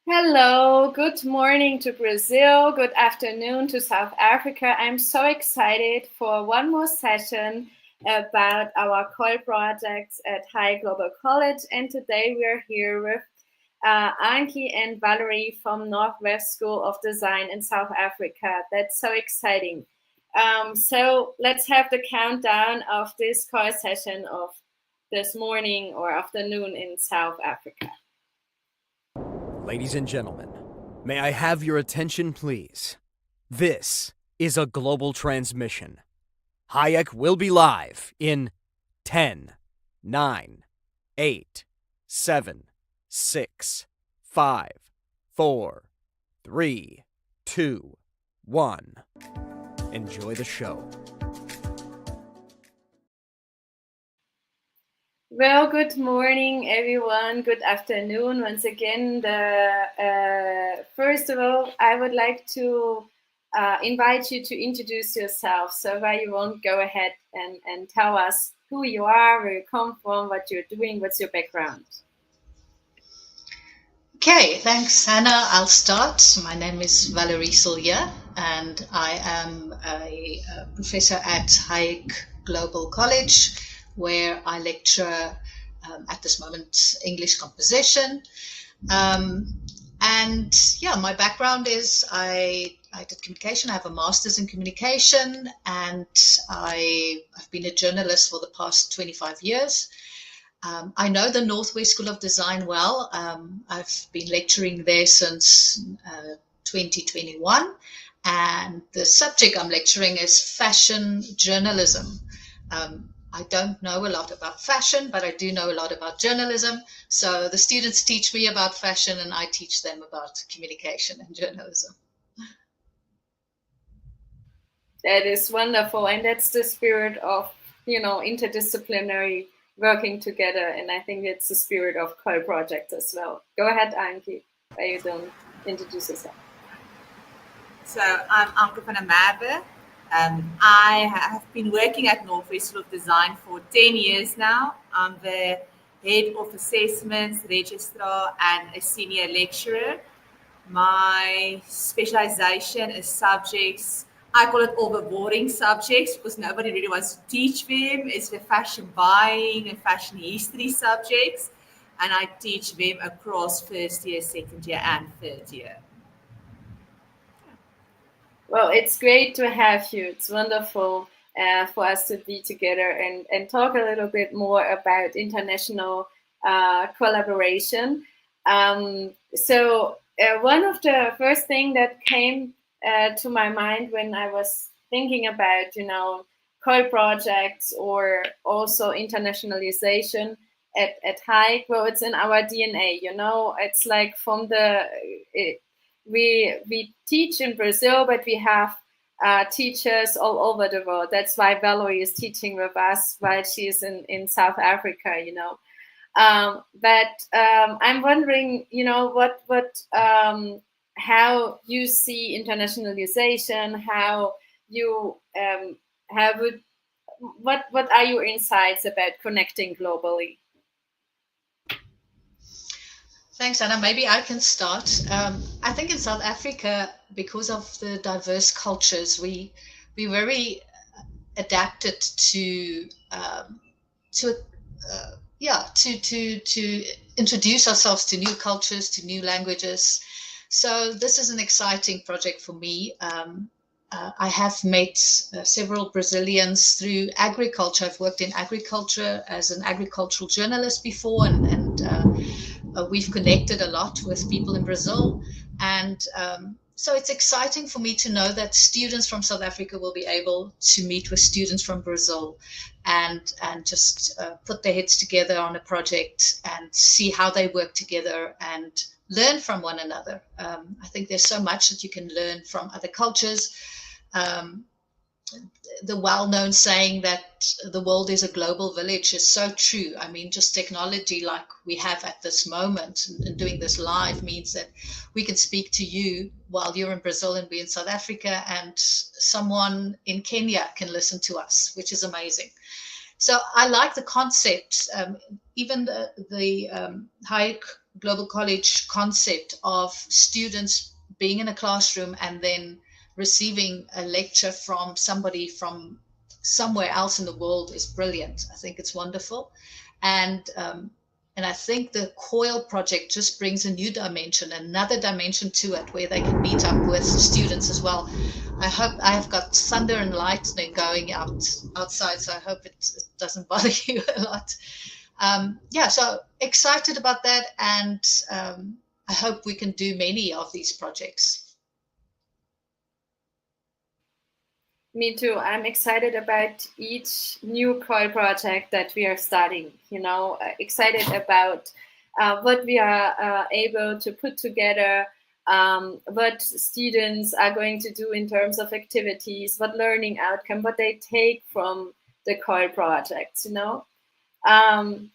Hello, good morning to Brazil, good afternoon to South Africa. I'm so excited for one more session about our COIL projects at Hayek Global College. And today we're here with Anki and Valerie from Northwest School of Design in South Africa. That's so exciting. So let's have the countdown of this COIL session of this morning or afternoon in South Africa. Ladies and gentlemen, may I have your attention, please? This is a global transmission. Hayek will be live in 10, 9, 8, 7, 6, 5, 4, 3, 2, 1. Enjoy the show. Well, good morning, everyone. Good afternoon. Once again, first of all, I would like to invite you to introduce yourself. So, why you won't go ahead and tell us who you are, where you come from, what you're doing, what's your background. Okay, thanks, Hannah. I'll start. My name is Valerie Silja, and I am a professor at Hayek Global College, where I lecture at this moment English composition. And yeah, my background is I did communication. I have a master's in communication, and I've been a journalist for the past 25 years. I know the Northwest School of Design well. I've been lecturing there since 2021, and the subject I'm lecturing is fashion journalism. I don't know a lot about fashion, but I do know a lot about journalism. So the students teach me about fashion, and I teach them about communication and journalism. That is wonderful, and that's the spirit of interdisciplinary working together, and I think it's the spirit of COIL projects as well. Go ahead, Anki. Why you don't introduce yourself? So I'm Anke van der Merwe. I have been working at Northwest School of Design for 10 years now. I'm the head of assessments, registrar, and a senior lecturer. My specialization is subjects, I call it all the boring subjects because nobody really wants to teach them. It's the fashion buying and fashion history subjects. And I teach them across first year, second year, and third year. Well, it's great to have you. It's wonderful for us to be together and talk a little bit more about international collaboration. So one of the first thing that came to my mind when I was thinking about, COIL projects or also internationalization at Hayek, well, it's in our DNA, it's like from we teach in Brazil, but we have teachers all over the world. That's why Valerie is teaching with us while she's in South Africa, but I'm wondering, how you see internationalization, how you what are your insights about connecting globally? Thanks, Anna. Maybe I can start. I think in South Africa, because of the diverse cultures, we very adapted to introduce ourselves to new cultures, to new languages. So this is an exciting project for me. I have met several Brazilians through agriculture. I've worked in agriculture as an agricultural journalist before, and we've connected a lot with people in Brazil. And so it's exciting for me to know that students from South Africa will be able to meet with students from Brazil and just put their heads together on a project and see how they work together and learn from one another. I think there's so much that you can learn from other cultures. The well-known saying that the world is a global village is so true. I mean, just technology like we have at this moment and doing this live means that we can speak to you while you're in Brazil and we're in South Africa, and someone in Kenya can listen to us, which is amazing. So I like the concept. Even the Hayek global college concept of students being in a classroom and then receiving a lecture from somebody from somewhere else in the world is brilliant. I think it's wonderful. And I think the COIL project just brings a new dimension, another dimension to it, where they can meet up with students as well. I hope I have got thunder and lightning going outside, so I hope it doesn't bother you a lot. Yeah, so excited about that, and I hope we can do many of these projects. Me too. I'm excited about each new COIL project that we are starting. Excited about what we are able to put together, what students are going to do in terms of activities, what learning outcome, what they take from the COIL projects. And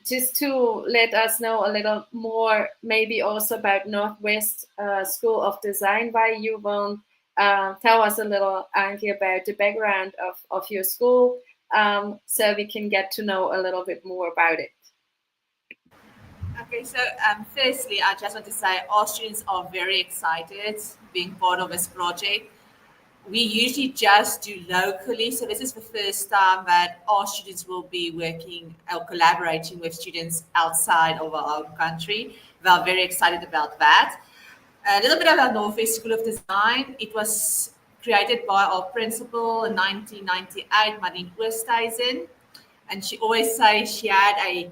just to let us know a little more, maybe also about Northwest School of Design, why you won't tell us a little, Anki, about the background of your school, so we can get to know a little bit more about it. Okay, so firstly, I just want to say our students are very excited being part of this project. We usually just do locally, so this is the first time that our students will be working or collaborating with students outside of our own country. We are very excited about that. A little bit about Northwest School of Design. It was created by our principal in 1998, Marlene Oosthuizen, and she always says she had a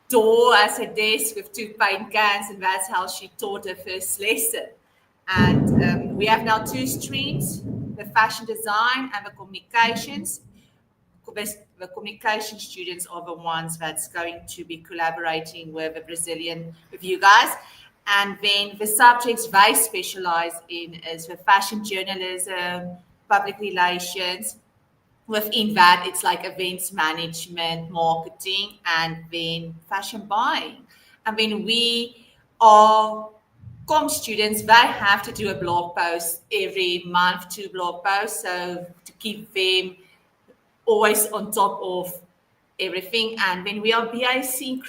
door as a desk with 2 paint cans, and that's how she taught her first lesson. And we have now 2 streams, the fashion design and the communications. The communication students are the ones that's going to be collaborating with the Brazilian, with you guys. And then the subjects they specialize in is the fashion journalism, public relations. Within that, it's like events management, marketing, and then fashion buying. And then we are students, they have to do a blog post every month, 2 blog posts, so to keep them always on top of everything. And then we are BIC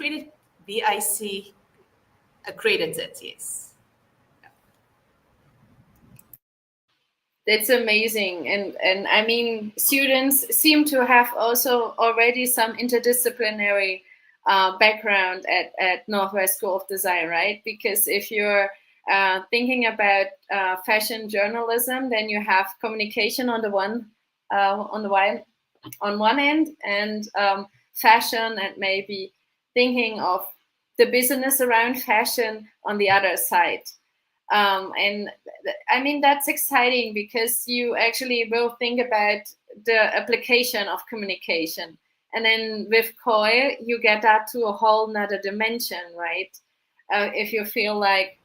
accredited, yes. That's amazing. And I mean, students seem to have also already some interdisciplinary background at Northwest School of Design, right? Because if you're thinking about fashion journalism, then you have communication on one end, and fashion, and maybe thinking of the business around fashion on the other side. And I mean, that's exciting because you actually will think about the application of communication. And then with COIL, you get that to a whole nother dimension, right? If you feel like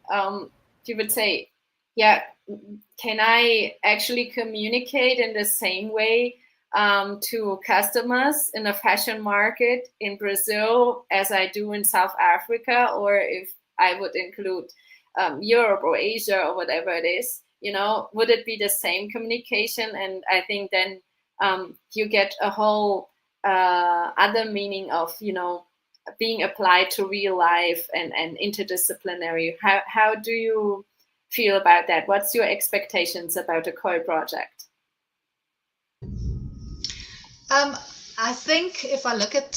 you would say, yeah, can I actually communicate in the same way to customers in a fashion market in Brazil as I do in South Africa, or if I would include Europe or Asia or whatever it is, would it be the same communication? And I think then you get a whole other meaning of, being applied to real life and interdisciplinary. How do you feel about that? What's your expectations about a COIL project? I think if I look at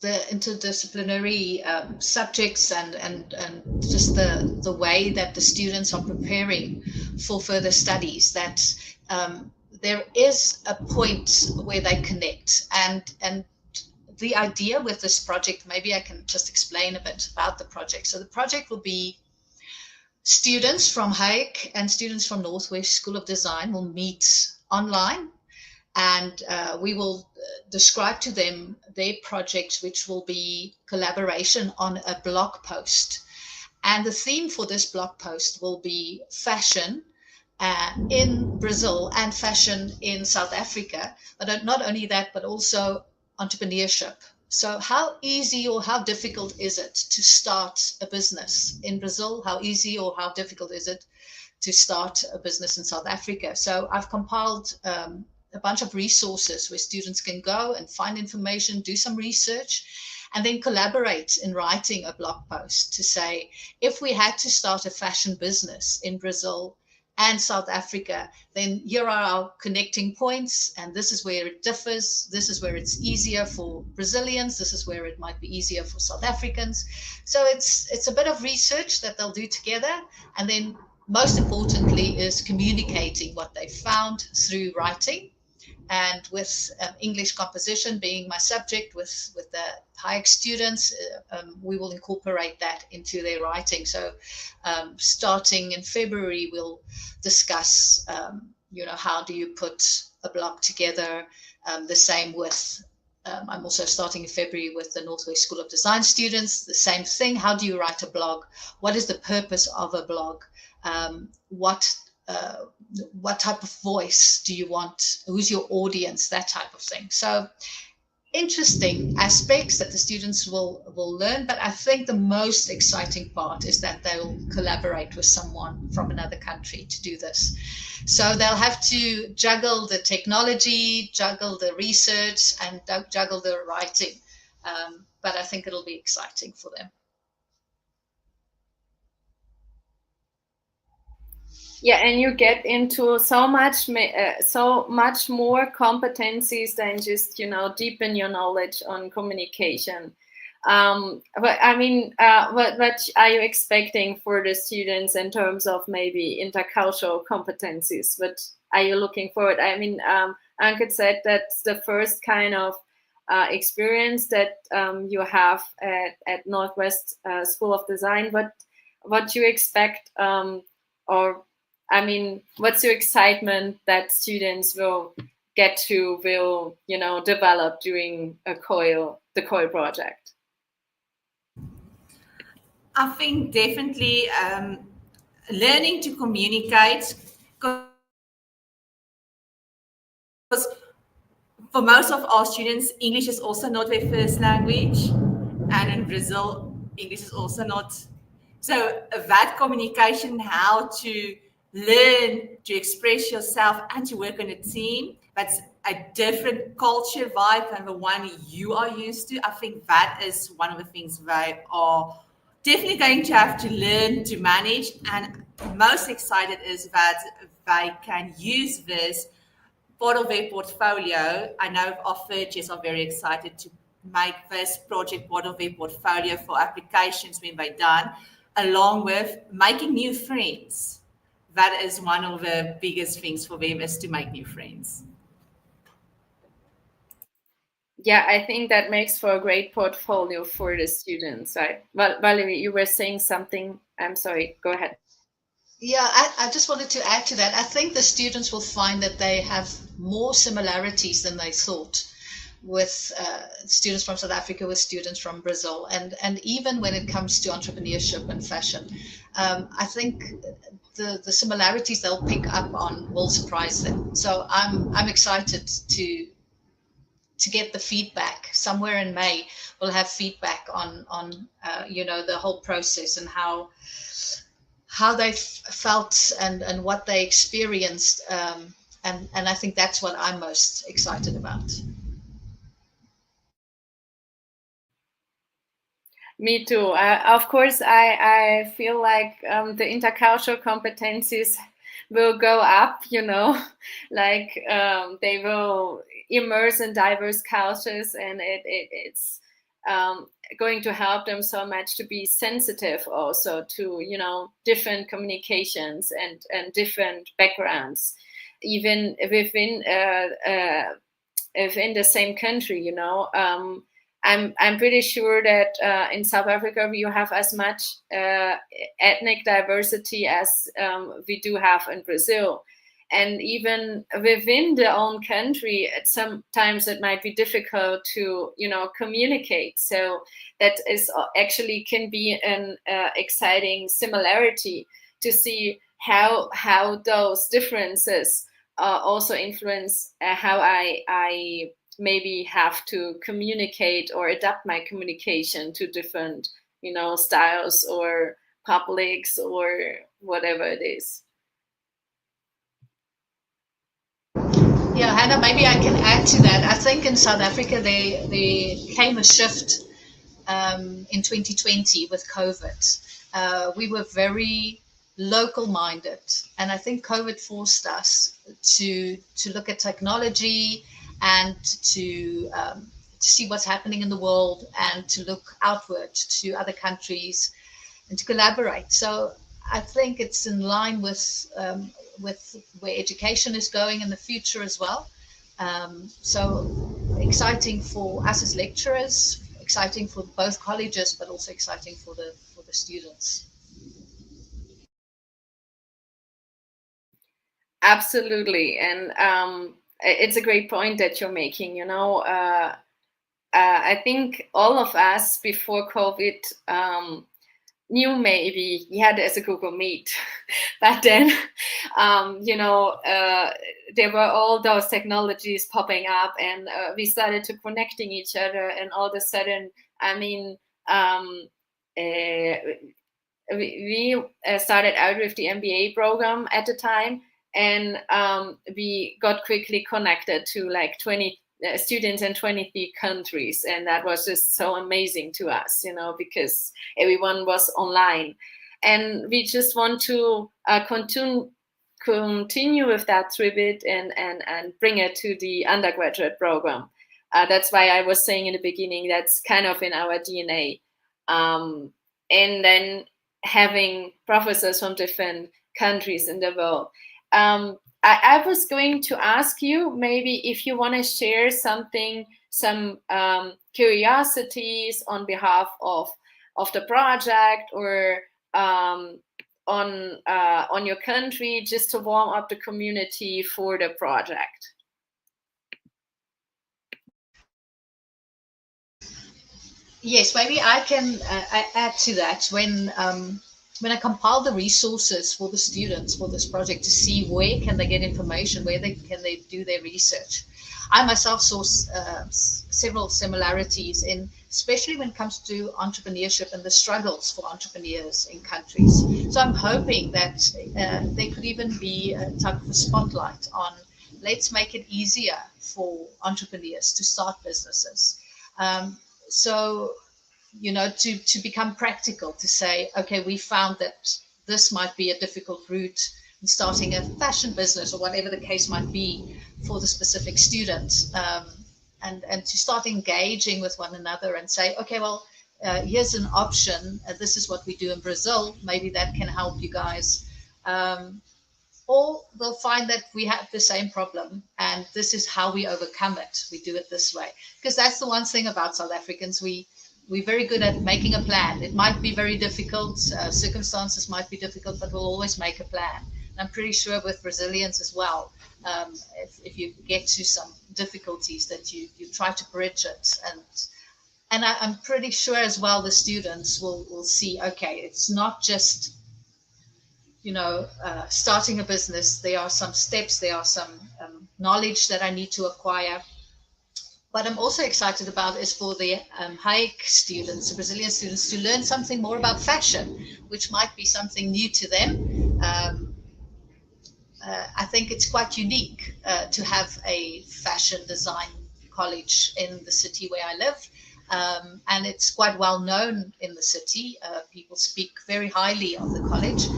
the interdisciplinary subjects and just the way that the students are preparing for further studies, that there is a point where they connect. And the idea with this project, maybe I can just explain a bit about the project. So the project will be students from Hayek and students from Northwest School of Design will meet online, and we will describe to them their project, which will be collaboration on a blog post. And the theme for this blog post will be fashion in Brazil and fashion in South Africa. But not only that, but also entrepreneurship. So how easy or how difficult is it to start a business in Brazil? How easy or how difficult is it to start a business in South Africa? So I've compiled a bunch of resources where students can go and find information, do some research, and then collaborate in writing a blog post to say, if we had to start a fashion business in Brazil and South Africa, then here are our connecting points, and this is where it differs. This is where it's easier for Brazilians. This is where it might be easier for South Africans. So it's a bit of research that they'll do together, and then most importantly is communicating what they found through writing. And with English composition being my subject, with the Hayek students, we will incorporate that into their writing. So starting in February, we'll discuss, how do you put a blog together? The same with, I'm also starting in February with the Northwest School of Design students, the same thing. How do you write a blog? What is the purpose of a blog? What type of voice do you want? Who's your audience? That type of thing. So interesting aspects that the students will learn, but I think the most exciting part is that they'll collaborate with someone from another country to do this. So they'll have to juggle the technology, juggle the research, and juggle the writing. But I think it'll be exciting for them. Yeah, and you get into so much more competencies than just deepen your knowledge on communication. But I mean, what are you expecting for the students in terms of maybe intercultural competencies? What are you looking forward? I mean, Ankit said that's the first kind of experience that you have at Northwest School of Design. What you expect, or I mean, what's your excitement that students will develop during the COIL project? I think definitely learning to communicate, because for most of our students, English is also not their first language, and in Brazil, English is also not. So that communication, how to learn to express yourself and to work in a team, that's a different culture vibe than the one you are used to. I think that is one of the things they are definitely going to have to learn to manage. And most excited is that they can use this part of their portfolio. I know our third years are very excited to make this project part of their portfolio for applications when they're done, along with making new friends. That is one of the biggest things for them, is to make new friends. Yeah, I think that makes for a great portfolio for the students. Right? Well, Valerie, you were saying something. I'm sorry. Go ahead. Yeah, I just wanted to add to that. I think the students will find that they have more similarities than they thought with students from South Africa, with students from Brazil, and even when it comes to entrepreneurship and fashion, I think the similarities they'll pick up on will surprise them. So I'm excited to get the feedback. Somewhere in May, we'll have feedback on the whole process and how they felt and what they experienced, and I think that's what I'm most excited about. Me too. Of course, I feel like the intercultural competencies will go up, like they will immerse in diverse cultures, and it's going to help them so much to be sensitive also to, different communications and different backgrounds, even within the same country, I'm pretty sure that in South Africa we have as much ethnic diversity as we do have in Brazil. And even within their own country, sometimes it might be difficult to, communicate. So that is actually can be an exciting similarity to see how those differences also influence how I maybe have to communicate or adapt my communication to different, styles or publics or whatever it is. Yeah, Hannah, maybe I can add to that. I think in South Africa there came a shift in 2020 with COVID. We were very local minded, and I think COVID forced us to look at technology and to see what's happening in the world and to look outward to other countries and to collaborate. So I think it's in line with where education is going in the future as well. So exciting for us as lecturers, exciting for both colleges, but also exciting for the students. Absolutely, and it's a great point that you're making. I think all of us before COVID knew maybe we had it as a Google Meet, but then, there were all those technologies popping up, and we started to connecting each other, and all of a sudden, I mean, we started out with the MBA program at the time, and we got quickly connected to like 20 students in 23 countries, and that was just so amazing to us, because everyone was online, and we just want to continue with that through it and bring it to the undergraduate program. That's why I was saying in the beginning that's kind of in our DNA, and then having professors from different countries in the world. I was going to ask you maybe if you want to share some curiosities on behalf of the project, or on your country, just to warm up the community for the project. Yes, maybe I can add to that. When I compiled the resources for the students for this project to see where can they get information, where can they do their research, I myself saw several similarities in, especially when it comes to entrepreneurship and the struggles for entrepreneurs in countries. So I'm hoping that there could even be a type of a spotlight on, let's make it easier for entrepreneurs to start businesses. So, to become practical, to say, okay, we found that this might be a difficult route in starting a fashion business, or whatever the case might be for the specific student, and to start engaging with one another and say, okay, well, here's an option. This is what we do in Brazil. Maybe that can help you guys. Or they'll find that we have the same problem and this is how we overcome it. We do it this way. Because that's the one thing about South Africans. We're very good at making a plan. It might be very difficult. Circumstances might be difficult, but we'll always make a plan. And I'm pretty sure with Brazilians as well, if you get to some difficulties, that you try to bridge it. And I'm pretty sure as well the students will see, okay, it's not just starting a business. There are some steps, there are some knowledge that I need to acquire. What I'm also excited about is for the Hayek students, the Brazilian students, to learn something more about fashion, which might be something new to them. I think it's quite unique to have a fashion design college in the city where I live. And it's quite well known in the city. People speak very highly of the college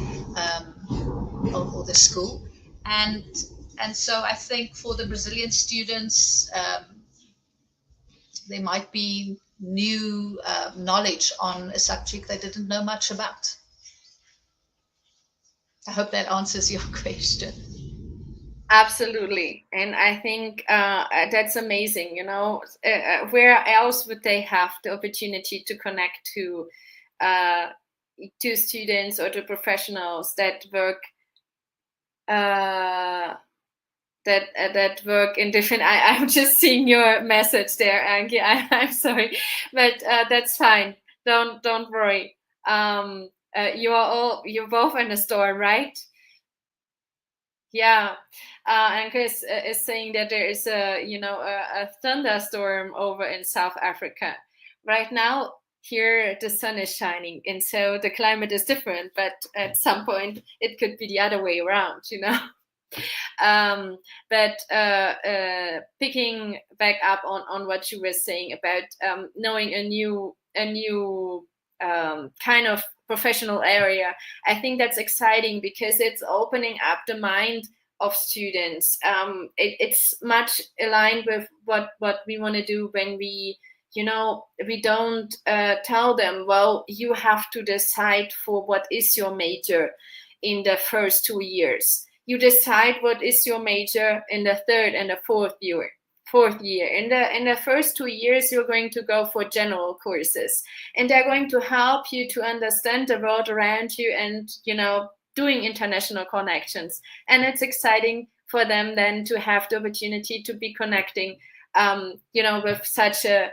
or the school. And so I think for the Brazilian students, there might be new knowledge on a subject they didn't know much about. I hope that answers your question. Absolutely, and I think that's amazing. Where else would they have the opportunity to connect to students or to professionals that work that work in different? I'm just seeing your message there, Anki. I'm sorry, but that's fine. Don't worry. You're both in the store, right? Yeah, and Chris is saying that there is a thunderstorm over in South Africa right now. Here the sun is shining, and so the climate is different. But at some point, it could be the other way around. But picking back up on what you were saying about knowing a new kind of professional area, I think that's exciting because it's opening up the mind of students. It's much aligned with what we want to do when we don't tell them, well, you have to decide for what is your major in the first 2 years. You decide what is your major in the third and the fourth year. In the first 2 years, you're going to go for general courses, and they're going to help you to understand the world around you and doing international connections. And it's exciting for them then to have the opportunity to be connecting with such a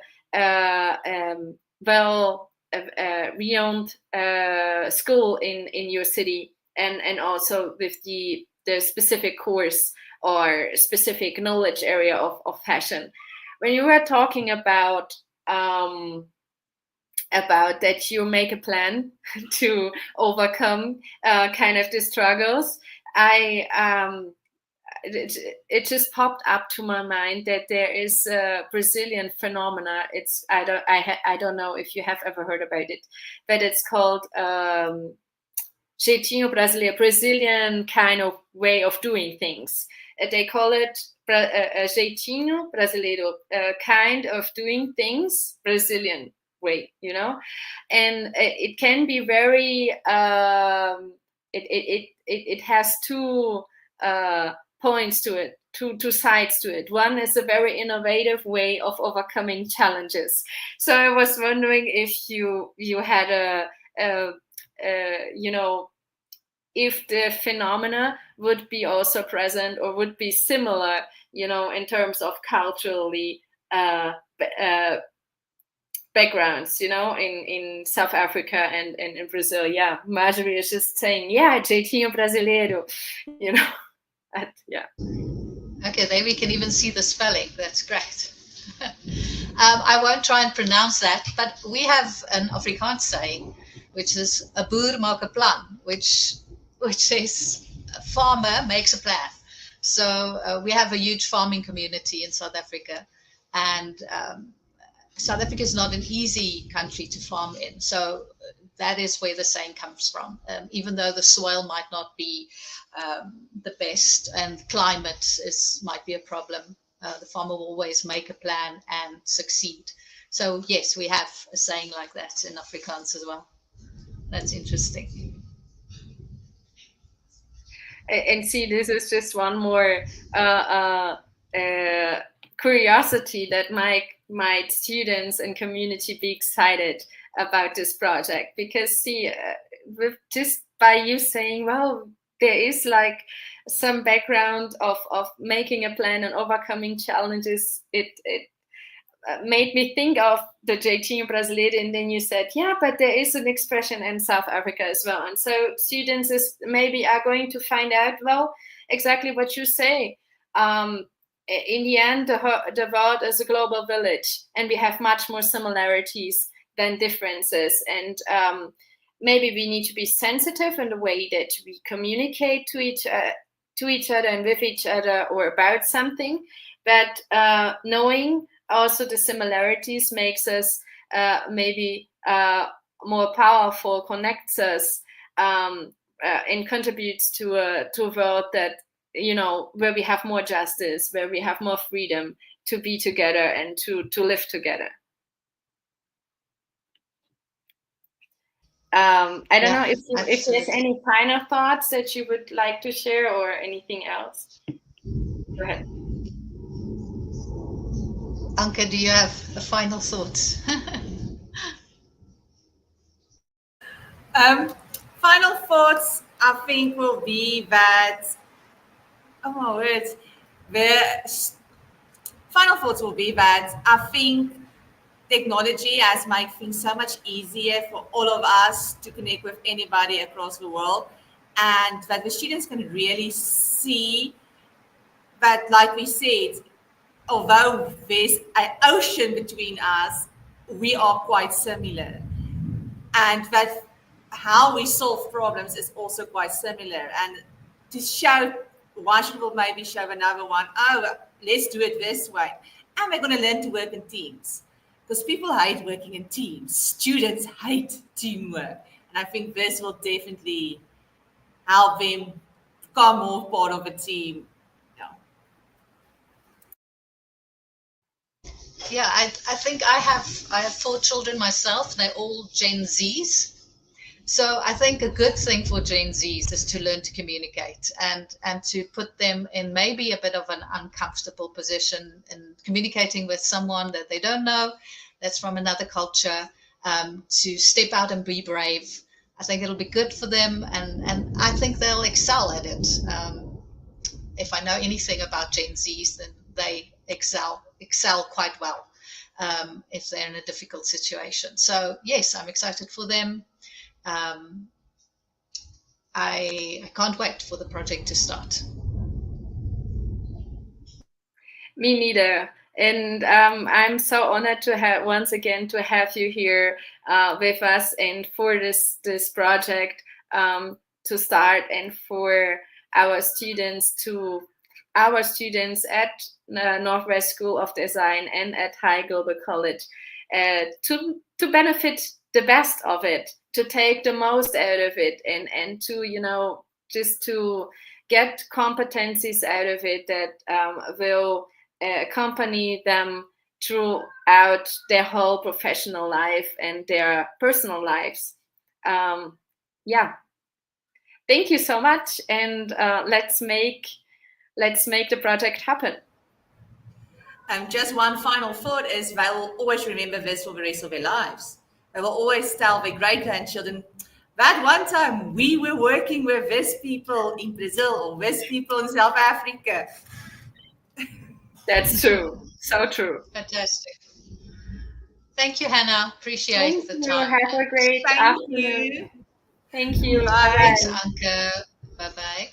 renowned school in your city, and also with the specific course or specific knowledge area of fashion. When you were talking about that you make a plan to overcome kind of the struggles, it just popped up to my mind that there is a Brazilian phenomena. I don't know if you have ever heard about it, but it's called jeitinho brasileiro, Brazilian kind of way of doing things. They call it jeitinho brasileiro, kind of doing things, Brazilian way, and it can be very. It has two points to it, two sides to it. One is a very innovative way of overcoming challenges. So I was wondering if you had if the phenomena would be also present or would be similar, in terms of culturally backgrounds, in South Africa and in Brazil. Yeah, Marjorie is just saying, yeah, jeitinho brasileiro, yeah. Okay, there we can even see the spelling. That's great. I won't try and pronounce that, but we have an Afrikaans saying, which is a boer maak 'n plan, which says a farmer makes a plan. So we have a huge farming community in South Africa, and South Africa is not an easy country to farm in. So that is where the saying comes from. Even though the soil might not be the best and climate might be a problem, the farmer will always make a plan and succeed. So yes, we have a saying like that in Afrikaans as well. That's interesting. And see, this is just one more curiosity that my students and community be excited about this project, because see, with just by you saying, well, there is like some background of making a plan and overcoming challenges, it made me think of the jeitinho brasileiro, and then you said, yeah, but there is an expression in South Africa as well. And so students maybe are going to find out, well, exactly what you say. In the end, the world is a global village, and we have much more similarities than differences. And maybe we need to be sensitive in the way that we communicate to each other and with each other or about something. But knowing also the similarities makes us maybe more powerful, connects us, and contributes to a world that, where we have more justice, where we have more freedom to be together and to live together. I don't know if there's any final thoughts that you would like to share or anything else. Go ahead. Anke, do you have a final thought? Final thoughts, I think, will be that, oh my word, final thoughts will be that I think technology has made things so much easier for all of us to connect with anybody across the world, and that the students can really see that, like we said, although there's an ocean between us, we are quite similar, and that how we solve problems is also quite similar. And to show why should we maybe show another one? Oh, let's do it this way. And they're going to learn to work in teams, because people hate working in teams. Students hate teamwork. And I think this will definitely help them become more part of a team. Yeah, I think I have 4 children myself. They're all Gen Zs. So I think a good thing for Gen Zs is to learn to communicate and to put them in maybe a bit of an uncomfortable position in communicating with someone that they don't know, that's from another culture, to step out and be brave. I think it'll be good for them, and I think they'll excel at it. If I know anything about Gen Zs, then they excel quite well if they're in a difficult situation. So yes, I'm excited for them. I can't wait for the project to start. Me neither. And I'm so honored to have once again to have you here with us, and for this project to start, and for our students at Northwest School of Design and at Hayek Global College to benefit the best of it, to take the most out of it, and to just to get competencies out of it that will accompany them throughout their whole professional life and their personal lives. Yeah, thank you so much, and let's make the project happen. Just one final thought is they will always remember this for the rest of their lives. They will always tell their great-grandchildren, that one time we were working with these people in Brazil or these people in South Africa. That's true. So true. Fantastic. Thank you, Hannah. Appreciate the time. Have a great afternoon. You. Thank you. Bye. Thanks, Anke. Bye-bye.